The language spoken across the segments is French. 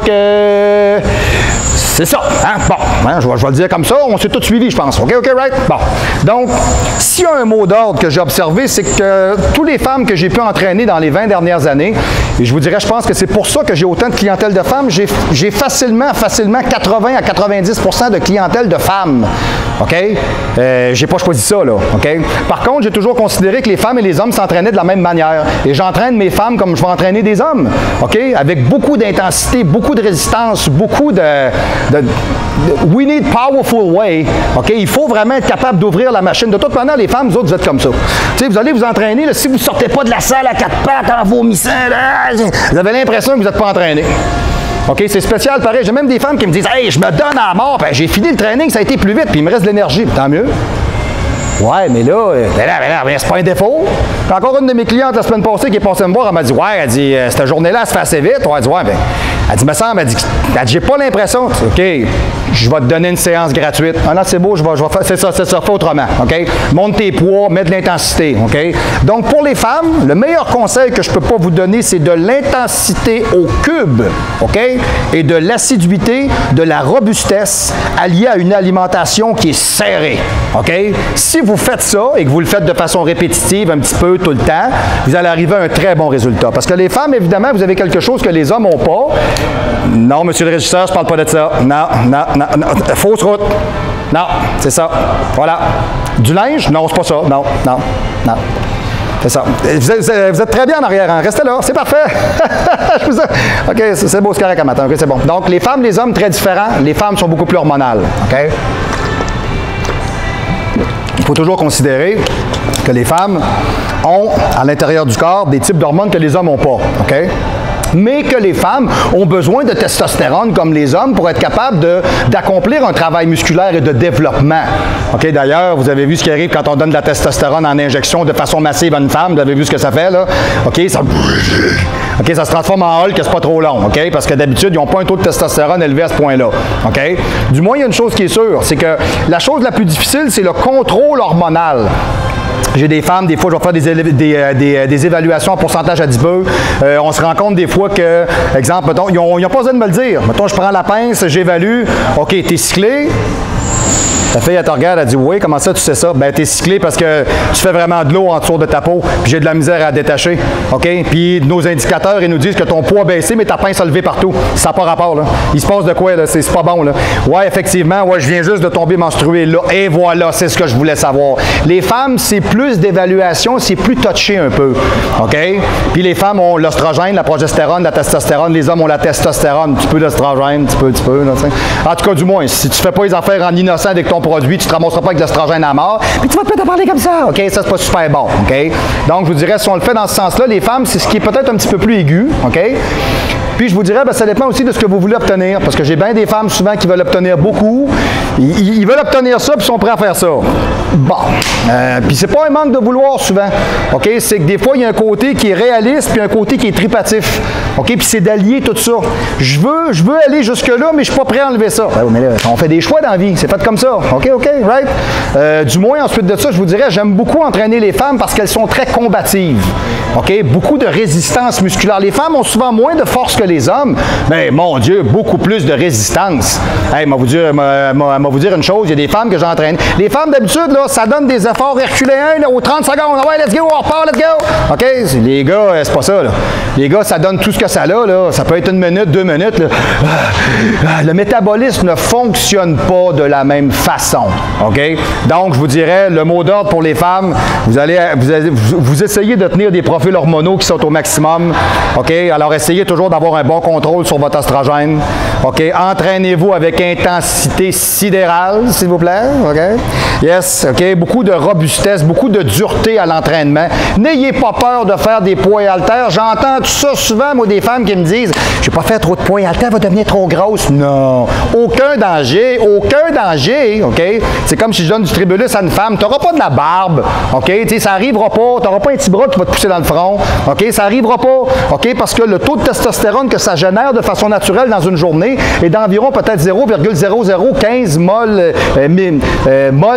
que c'est ça, hein? Bon, hein, je vais le dire comme ça, on s'est tous suivis, je pense. OK, right? Bon. Donc, s'il y a un mot d'ordre que j'ai observé, c'est que toutes les femmes que j'ai pu entraîner dans les 20 dernières années, et je vous dirais, je pense que c'est pour ça que j'ai autant de clientèle de femmes, j'ai facilement 80 à 90% de clientèle de femmes. OK? J'ai pas choisi ça, là. OK? Par contre, j'ai toujours considéré que les femmes et les hommes s'entraînaient de la même manière. Et j'entraîne mes femmes comme je vais entraîner des hommes. OK? Avec beaucoup d'intensité, beaucoup de résistance, beaucoup de we need powerful way. OK? Il faut vraiment être capable d'ouvrir la machine. De toute manière, les femmes, vous autres, vous êtes comme ça. Tu sais, vous allez vous entraîner, là, si vous ne sortez pas de la salle à quatre pattes en vomissant, là, vous avez l'impression que vous n'êtes pas entraîné. OK, c'est spécial, pareil. J'ai même des femmes qui me disent « Hey, je me donne à mort, ben, j'ai fini le training, ça a été plus vite, puis il me reste de l'énergie. » Tant mieux. Ouais, mais là, c'est pas un défaut. Puis encore une de mes clientes la semaine passée qui est passée me voir, elle m'a dit « Ouais, elle dit, cette journée-là, elle se fait assez vite. » Ouais, elle dit « Ouais, ben, elle dit, me semble, elle dit, j'ai pas l'impression. » OK, je vais te donner une séance gratuite. Ah non, c'est beau, je vais faire, c'est ça, fais autrement. OK? Monte tes poids, mets de l'intensité. OK? Donc, pour les femmes, le meilleur conseil que je peux pas vous donner, c'est de l'intensité au cube. OK? Et de l'assiduité, de la robustesse alliée à une alimentation qui est serrée. OK? Si vous faites ça et que vous le faites de façon répétitive, un petit peu tout le temps, vous allez arriver à un très bon résultat. Parce que les femmes, évidemment, vous avez quelque chose que les hommes n'ont pas. Non, monsieur le régisseur, je ne parle pas de ça. Non. Fausse route. Non, c'est ça. Voilà. Du linge? Non, c'est pas ça. Non. C'est ça. Vous êtes très bien en arrière, hein? Restez là, c'est parfait. OK, c'est beau, c'est correct à matin. OK, c'est bon. Donc, les femmes, les hommes, très différents. Les femmes sont beaucoup plus hormonales. OK? Il faut toujours considérer que les femmes ont, à l'intérieur du corps, des types d'hormones que les hommes n'ont pas. OK? Mais que les femmes ont besoin de testostérone comme les hommes pour être capables d'accomplir un travail musculaire et de développement. OK, d'ailleurs, vous avez vu ce qui arrive quand on donne de la testostérone en injection de façon massive à une femme. Vous avez vu ce que ça fait, là? OK, ça se transforme en Hulk, c'est pas trop long. OK? Parce que d'habitude, ils n'ont pas un taux de testostérone élevé à ce point-là. OK? Du moins, il y a une chose qui est sûre, c'est que la chose la plus difficile, c'est le contrôle hormonal. J'ai des femmes, des fois, je vais faire des évaluations en pourcentage adipeux. On se rend compte des fois que, exemple, mettons, ils n'ont pas besoin de me le dire. Mettons, je prends la pince, j'évalue. OK, t'es cyclé. La fille, elle te regarde, elle dit « Oui, comment ça, tu sais ça? » Ben, t'es cyclé parce que tu fais vraiment de l'eau en dessous de ta peau, puis j'ai de la misère à détacher. OK? Puis nos indicateurs, ils nous disent que ton poids a baissé, mais ta pince a levé partout. Ça n'a pas rapport, là. Il se passe de quoi, là? C'est pas bon, là. Ouais, effectivement, ouais, je viens juste de tomber menstruée, là. Et voilà, c'est ce que je voulais savoir. Les femmes, c'est plus d'évaluation, c'est plus touché un peu. OK? Puis les femmes ont l'oestrogène, la progestérone, la testostérone. Les hommes ont la testostérone. Un petit peu d'oestrogène, un petit peu, là, en tout cas, du moins, si tu fais pas les affaires en innocent avec ton produit, tu ne te ramasseras pas avec l'estrogène à mort, puis tu vas peut-être parler comme ça. OK? Ça, c'est pas super bon. OK? Donc, je vous dirais, si on le fait dans ce sens-là, les femmes, c'est ce qui est peut-être un petit peu plus aigu. OK? Puis, je vous dirais, bien, ça dépend aussi de ce que vous voulez obtenir, parce que j'ai bien des femmes souvent qui veulent obtenir beaucoup. Ils veulent obtenir ça, puis ils sont prêts à faire ça. Bon. Puis, c'est pas un manque de vouloir souvent. OK? C'est que des fois, il y a un côté qui est réaliste, puis un côté qui est tripatif. OK? Puis, c'est d'allier tout ça. Je veux aller jusque-là, mais je suis pas prêt à enlever ça. Ben, mais là, on fait des choix dans la vie. C'est fait comme ça. OK, right? Du moins, ensuite de ça, je vous dirais, j'aime beaucoup entraîner les femmes parce qu'elles sont très combatives. OK? Beaucoup de résistance musculaire. Les femmes ont souvent moins de force que les hommes, mais mon Dieu, beaucoup plus de résistance. Hey, moi vous dire une chose, il y a des femmes que j'entraîne. Les femmes, d'habitude, là, ça donne des efforts herculéens là, aux 30 secondes. Ouais, let's go, on repart, let's go. OK? Les gars, c'est pas ça, là. Les gars, ça donne tout ce que ça a, là. Ça peut être 1 minute, 2 minutes, là. Le métabolisme ne fonctionne pas de la même façon. OK? Donc, je vous dirais, le mot d'ordre pour les femmes, vous essayez de tenir des profils hormonaux qui sont au maximum. OK? Alors, essayez toujours d'avoir un bon contrôle sur votre oestrogène. OK? Entraînez-vous avec intensité sidérale, s'il vous plaît. OK? Yes. OK? Beaucoup de robustesse, beaucoup de dureté à l'entraînement. N'ayez pas peur de faire des poids et haltères. J'entends tout ça souvent, moi, des femmes qui me disent « Je vais pas faire trop de poids et haltères, elle va devenir trop grosse. » Non. Aucun danger. Aucun danger. OK? C'est comme si je donne du tribulus à une femme. Tu n'auras pas de la barbe. OK? T'sais, ça n'arrivera pas. Tu n'auras pas un petit bras qui va te pousser dans le front. OK? Ça n'arrivera pas. OK? Parce que le taux de testostérone que ça génère de façon naturelle dans une journée, journée est d'environ peut-être 0,0015 mol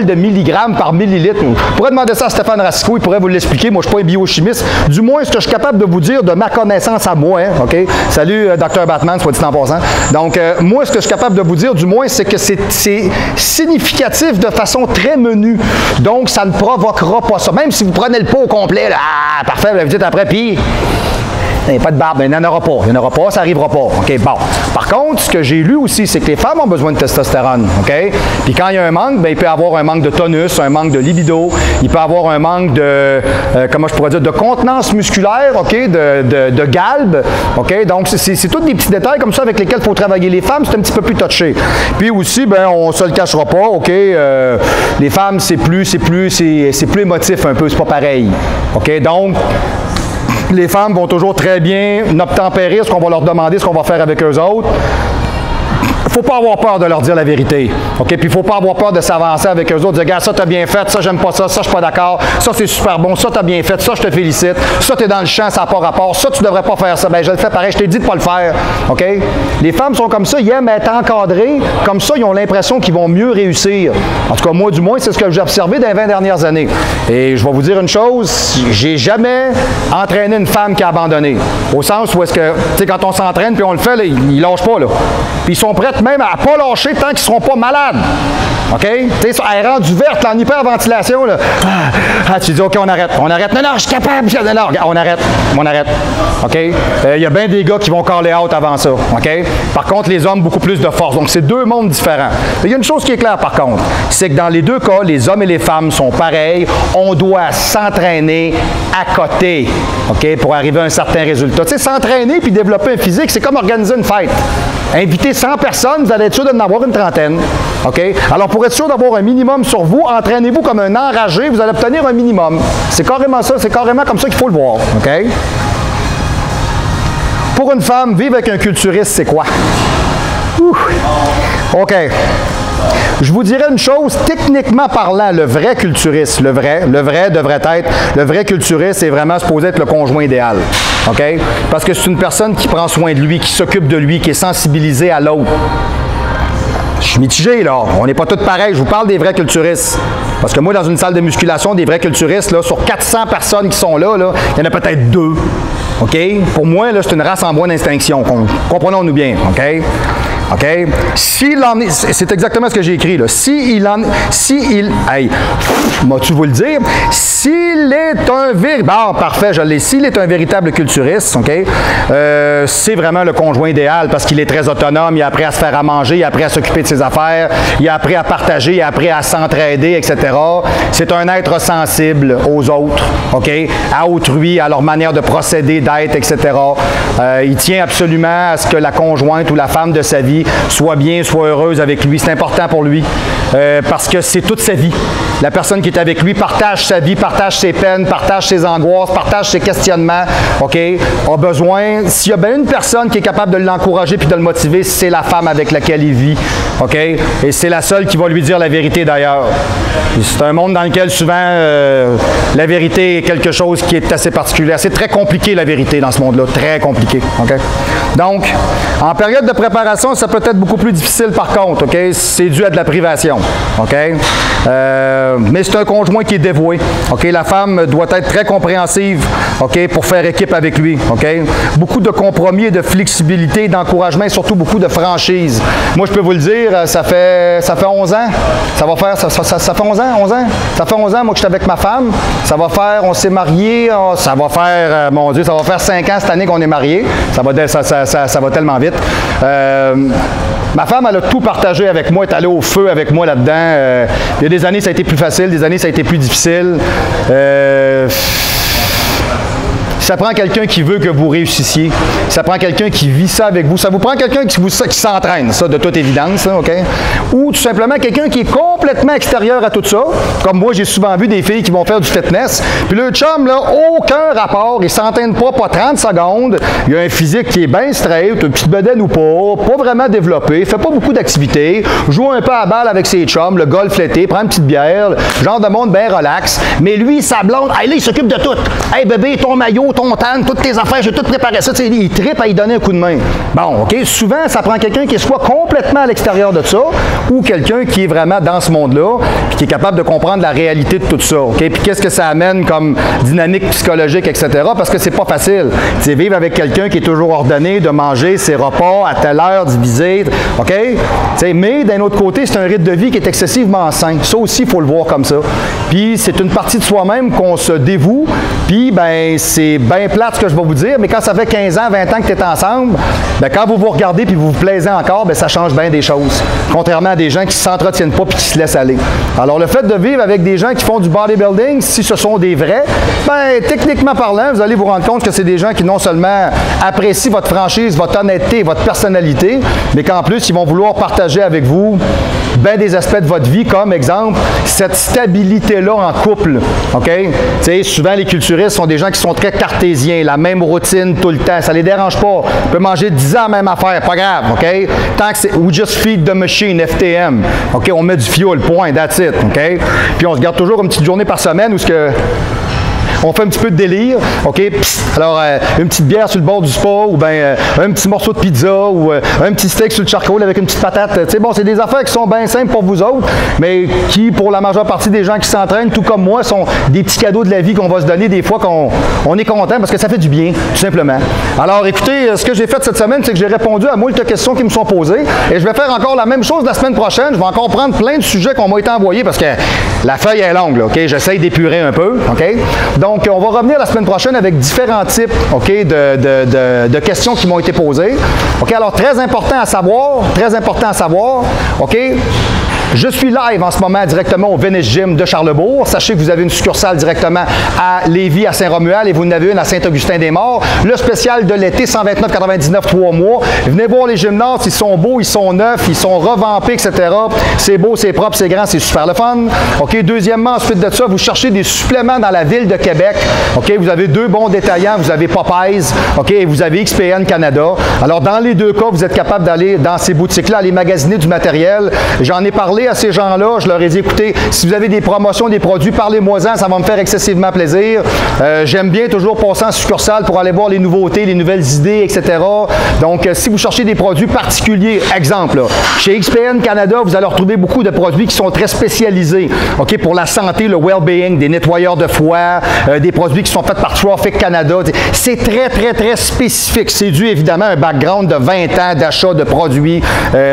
de milligrammes par millilitre. Vous pourrez demander ça à Stéphane Racicot, il pourrait vous l'expliquer. Moi, je ne suis pas un biochimiste. Du moins, ce que je suis capable de vous dire de ma connaissance à moi, hein, OK? Salut, Dr. Batman, soit dit en passant. Donc, moi, ce que je suis capable de vous dire, du moins, c'est que c'est significatif de façon très menue. Donc, ça ne provoquera pas ça. Même si vous prenez le pot au complet, là, ah, parfait, vous dites après, puis... Il n'y a pas de barbe, il n'y en aura pas. Il n'y en aura pas, ça n'arrivera pas. OK, bon. Par contre, ce que j'ai lu aussi, c'est que les femmes ont besoin de testostérone. OK? Puis quand il y a un manque, bien, il peut y avoir un manque de tonus, un manque de libido, il peut y avoir un manque de, comment je pourrais dire, de contenance musculaire, OK? De galbe. OK? Donc, c'est tous des petits détails comme ça avec lesquels il faut travailler. Les femmes, c'est un petit peu plus touché. Puis aussi, bien, on ne se le cachera pas, OK? Les femmes, c'est plus émotif un peu, c'est pas pareil. OK? Donc, les femmes vont toujours très bien obtempérer ce qu'on va leur demander, ce qu'on va faire avec eux autres. Il ne faut pas avoir peur de leur dire la vérité. OK? Puis il ne faut pas avoir peur de s'avancer avec eux autres, de dire, regarde, ça, tu as bien fait, ça, j'aime pas ça, ça, je suis pas d'accord, ça, c'est super bon, ça, tu as bien fait, ça, je te félicite, ça, tu es dans le champ, ça n'a pas rapport, ça, tu devrais pas faire ça. Bien, je le fais pareil, je t'ai dit de pas le faire. OK? Les femmes sont comme ça, ils aiment être encadrées, comme ça, ils ont l'impression qu'ils vont mieux réussir. En tout cas, moi, du moins, c'est ce que j'ai observé dans les 20 dernières années. Et je vais vous dire une chose, j'ai jamais entraîné une femme qui a abandonné. Au sens où est-ce que, tu sais, quand on s'entraîne puis on le fait, là, ils lâchent pas, là. Puis ils sont prêts même à ne pas lâcher tant qu'ils ne seront pas malades. OK? Tu sais, elle est rendue verte, en hyperventilation, là. Ah, tu dis, OK, on arrête. On arrête. Non, non, je suis capable. Non, on arrête. On arrête. OK? Il y a bien des gars qui vont caller out avant ça. OK? Par contre, les hommes, beaucoup plus de force. Donc, c'est deux mondes différents. Il y a une chose qui est claire, par contre. C'est que dans les deux cas, les hommes et les femmes sont pareils. On doit s'entraîner à côté. OK? Pour arriver à un certain résultat. Tu sais, s'entraîner puis développer un physique, c'est comme organiser une fête. Inviter 100 personnes, vous allez être sûr d'en avoir une trentaine. OK? Alors, pour être sûr d'avoir un minimum sur vous, entraînez-vous comme un enragé, vous allez obtenir un minimum. C'est carrément ça, c'est carrément comme ça qu'il faut le voir. OK? Pour une femme, vivre avec un culturiste, c'est quoi? OK. Je vous dirais une chose, techniquement parlant, le vrai culturiste, le vrai devrait être, le vrai culturiste est vraiment supposé être le conjoint idéal. OK? Parce que c'est une personne qui prend soin de lui, qui s'occupe de lui, qui est sensibilisée à l'autre. Je suis mitigé, là. On n'est pas tous pareils. Je vous parle des vrais culturistes. Parce que moi, dans une salle de musculation, des vrais culturistes, là, sur 400 personnes qui sont là, il y en a peut-être 2. OK? Pour moi, c'est une race en voie d'extinction. Comprenons-nous bien. OK? OK? S'il en est, c'est exactement ce que j'ai écrit, là. Hey, m'as-tu vous le dire? S'il est un véritable, parfait, je l'ai. S'il est un véritable culturiste, OK? C'est vraiment le conjoint idéal parce qu'il est très autonome, il a appris à se faire à manger, il a appris à s'occuper de ses affaires, il a appris à partager, il a appris à s'entraider, etc. C'est un être sensible aux autres, OK? À autrui, à leur manière de procéder, d'être, etc. Il tient absolument à ce que la conjointe ou la femme de sa vie soit bien, soit heureuse avec lui. C'est important pour lui parce que c'est toute sa vie. La personne qui est avec lui partage sa vie, partage ses peines, partage ses angoisses, partage ses questionnements, OK? A besoin, s'il y a bien une personne qui est capable de l'encourager puis de le motiver, c'est la femme avec laquelle il vit, OK? Et c'est la seule qui va lui dire la vérité d'ailleurs. C'est un monde dans lequel souvent la vérité est quelque chose qui est assez particulier. C'est très compliqué la vérité dans ce monde-là, très compliqué, OK? Donc, en période de préparation, ça peut être beaucoup plus difficile par contre, OK? C'est dû à de la privation, OK? Mais c'est un conjoint qui est dévoué, OK? La femme doit être très compréhensive, OK? Pour faire équipe avec lui, OK? Beaucoup de compromis et de flexibilité, d'encouragement et surtout beaucoup de franchise. Moi, je peux vous le dire, ça fait 11 ans. Ça fait 11 ans? Ça fait 11 ans, moi, que je suis avec ma femme. On s'est mariés, ça va faire, mon Dieu, ça va faire 5 ans cette année qu'on est mariés. Ça va tellement vite. Ma femme, elle a tout partagé avec moi, elle est allée au feu avec moi là-dedans. Il y a des années, ça a été plus facile, des années, ça a été plus difficile. Ça prend quelqu'un qui veut que vous réussissiez. Ça prend quelqu'un qui vit ça avec vous. Ça vous prend quelqu'un qui s'entraîne, ça, de toute évidence, hein, OK? Ou tout simplement quelqu'un qui est complètement extérieur à tout ça. Comme moi, j'ai souvent vu des filles qui vont faire du fitness. Puis le chum, là, aucun rapport. Il ne s'entraîne pas 30 secondes. Il a un physique qui est bien straight, une petite bedaine ou pas vraiment développé. Il fait pas beaucoup d'activités. Joue un peu à la balle avec ses chums, le golf l'été, prend une petite bière. Genre de monde bien relax. Mais lui, sa blonde, hey, là, il s'occupe de tout. Hey, bébé, ton maillot, ton tan, toutes tes affaires, j'ai tout préparé ça. Tu sais, il trippe à y donner un coup de main. Bon, OK? Souvent, ça prend quelqu'un qui est soit complètement à l'extérieur de ça ou quelqu'un qui est vraiment dans ce monde-là puis qui est capable de comprendre la réalité de tout ça. OK? Puis qu'est-ce que ça amène comme dynamique psychologique, etc. Parce que c'est pas facile. Tu sais, vivre avec quelqu'un qui est toujours ordonné de manger ses repas à telle heure, divisé. OK? Tu sais, mais d'un autre côté, c'est un rythme de vie qui est excessivement sain. Ça aussi, il faut le voir comme ça. Puis c'est une partie de soi-même qu'on se dévoue. Puis, ben, c'est bien plate ce que je vais vous dire, mais quand ça fait 15 ans, 20 ans que tu es ensemble, ben, quand vous vous regardez puis vous vous plaisez encore, ben, ça change bien des choses. Contrairement à des gens qui ne s'entretiennent pas puis qui se laissent aller. Alors, le fait de vivre avec des gens qui font du bodybuilding, si ce sont des vrais, ben, techniquement parlant, vous allez vous rendre compte que c'est des gens qui non seulement apprécient votre franchise, votre honnêteté, votre personnalité, mais qu'en plus, ils vont vouloir partager avec vous bien des aspects de votre vie, comme exemple, cette stabilité-là en couple. OK? Tu sais, souvent, les culturistes sont des gens qui sont très cartésiens, la même routine tout le temps. Ça ne les dérange pas. On peut manger 10 ans la même affaire, pas grave. OK? Tant que c'est. We just feed the machine, FTM. OK? On met du fuel, point, that's it. OK? Puis on se garde toujours une petite journée par semaine où ce que. On fait un petit peu de délire, OK? Psst, alors, une petite bière sur le bord du spa, ou bien un petit morceau de pizza, ou un petit steak sur le charcoal avec une petite patate. Tu sais, bon, c'est des affaires qui sont bien simples pour vous autres, mais qui, pour la majeure partie des gens qui s'entraînent, tout comme moi, sont des petits cadeaux de la vie qu'on va se donner des fois qu'on est content parce que ça fait du bien, tout simplement. Alors, écoutez, ce que j'ai fait cette semaine, c'est que j'ai répondu à moult questions qui me sont posées, et je vais faire encore la même chose la semaine prochaine. Je vais encore prendre plein de sujets qu'on m'a été envoyés parce que la feuille est longue, là, OK? J'essaye d'épurer un peu, OK? Donc, on va revenir la semaine prochaine avec différents types, OK, de questions qui m'ont été posées. OK, alors très important à savoir, OK, je suis live en ce moment directement au Venice Gym de Charlebourg. Sachez que vous avez une succursale directement à Lévis, à Saint-Romuald, et vous en avez une à Saint-Augustin-des-Morts. Le spécial de l'été, 129,99 3 mois. Venez voir les gymnases, ils sont beaux, ils sont neufs, ils sont revampés, etc. C'est beau, c'est propre, c'est grand, c'est super le fun. OK, deuxièmement, ensuite de ça, vous cherchez des suppléments dans la ville de Québec. OK, vous avez deux bons détaillants, vous avez Popeyes, OK, et vous avez XPN Canada. Alors, dans les deux cas, vous êtes capable d'aller dans ces boutiques-là, aller magasiner du matériel. J'en ai parlé à ces gens-là, je leur ai dit, écoutez, si vous avez des promotions, des produits, parlez-moi-en, ça va me faire excessivement plaisir. J'aime bien toujours passer en succursale pour aller voir les nouveautés, les nouvelles idées, etc. Donc, si vous cherchez des produits particuliers, exemple, là, chez XPN Canada, vous allez retrouver beaucoup de produits qui sont très spécialisés, OK, pour la santé, le well-being, des nettoyeurs de foie, des produits qui sont faits par Trophic Canada. C'est très, très, très spécifique. C'est dû, évidemment, à un background de 20 ans d'achat de produits,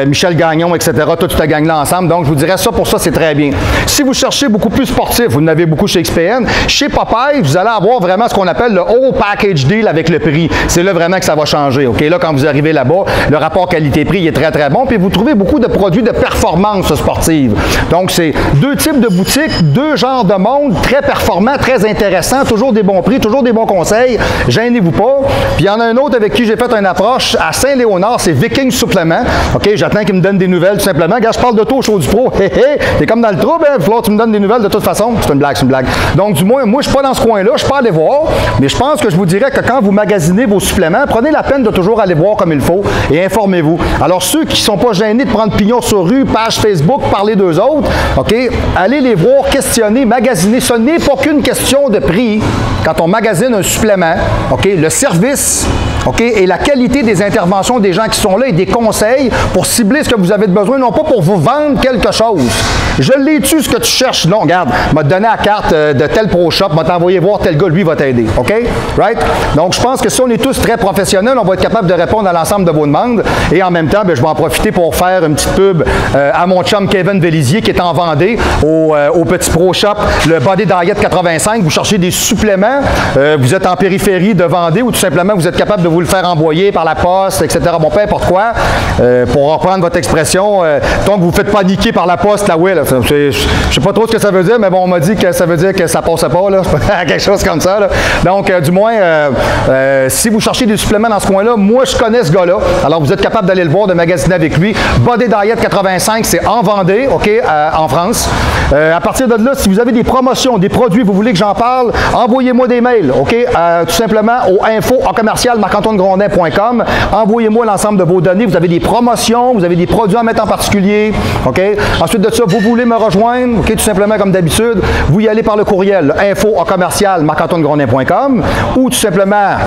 Michel Gagnon, etc., toute cette gang-là ensemble. Donc, je vous dirais ça, pour ça, c'est très bien. Si vous cherchez beaucoup plus sportif, vous en avez beaucoup chez XPN. Chez Popeye, vous allez avoir vraiment ce qu'on appelle le whole package deal avec le prix. C'est là vraiment que ça va changer. OK? Là, quand vous arrivez là-bas, le rapport qualité-prix est très, très bon. Puis, vous trouvez beaucoup de produits de performance sportive. Donc, c'est deux types de boutiques, deux genres de monde, très performants, très intéressants, toujours des bons prix, toujours des bons conseils. Gênez-vous pas. Puis, il y en a un autre avec qui j'ai fait une approche à Saint-Léonard, c'est Viking Supplement. OK? J'attends qu'il me donne des nouvelles, tout simplement. Regarde, je parle de toi au show du pro. Hé, hé, t'es comme dans le trouble, hein? Il va falloir que tu me donnes des nouvelles de toute façon. C'est une blague, c'est une blague. Donc, du moins, moi, je suis pas dans ce coin-là, je suis pas allé voir, mais je pense que je vous dirais que quand vous magasinez vos suppléments, prenez la peine de toujours aller voir comme il faut et informez-vous. Alors, ceux qui sont pas gênés de prendre pignon sur rue, page Facebook, parler d'eux autres, OK? Allez les voir, questionner, magasiner. Ce n'est pas qu'une question de prix quand on magasine un supplément, OK? Le service, OK? Et la qualité des interventions des gens qui sont là et des conseils pour cibler ce que vous avez de besoin, non pas pour vous vendre quelque chose. Je l'ai-tu ce que tu cherches? Non, regarde, m'a donné la carte de tel pro shop, m'a t'envoyé voir tel gars, lui va t'aider. OK? Right? Donc, je pense que si on est tous très professionnels, on va être capable de répondre à l'ensemble de vos demandes. Et en même temps, bien, je vais en profiter pour faire une petite pub à mon chum Kevin Vélizier qui est en Vendée au petit pro shop, le Body Diet 85. Vous cherchez des suppléments, vous êtes en périphérie de Vendée ou tout simplement vous êtes capable de vous le faire envoyer par la poste, etc. Bon, peu importe quoi. Pour reprendre votre expression, tant que vous faites paniquer par la poste, là, oui, là, je ne sais pas trop ce que ça veut dire, mais bon, on m'a dit que ça veut dire que ça passait pas, là, quelque chose comme ça. Là. Donc, du moins, si vous cherchez des suppléments dans ce coin-là, moi, je connais ce gars-là. Alors, vous êtes capable d'aller le voir, de magasiner avec lui. Body Diet 85, c'est en Vendée, OK, en France. À partir de là, si vous avez des promotions, des produits, vous voulez que j'en parle, envoyez-moi des mails, OK, tout simplement au info@marc-antoine-grondin.com. Envoyez-moi l'ensemble de vos données. Vous avez des promotions, vous avez des produits à mettre en particulier, OK. Ensuite de ça, vous voulez voulez me rejoindre, OK, tout simplement comme d'habitude, vous y allez par le courriel info@commercial-marc-antoine-grondin.com ou tout simplement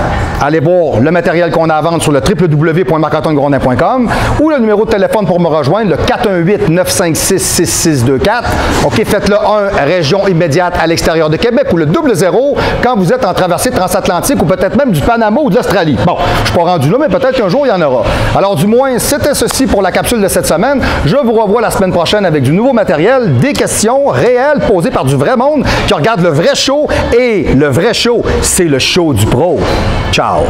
allez voir le matériel qu'on a à vendre sur le www.marc-antoine-grondin.com ou le numéro de téléphone pour me rejoindre, le 418-956-6624. OK, faites le 1 région immédiate à l'extérieur de Québec ou le 00 quand vous êtes en traversée transatlantique ou peut-être même du Panama ou de l'Australie. Bon, je ne suis pas rendu là, mais peut-être qu'un jour, il y en aura. Alors, du moins, c'était ceci pour la capsule de cette semaine. Je vous revois la semaine prochaine avec du nouveau matériel, des questions réelles posées par du vrai monde qui regarde le vrai show. Et le vrai show, c'est le show du pro. Ciao!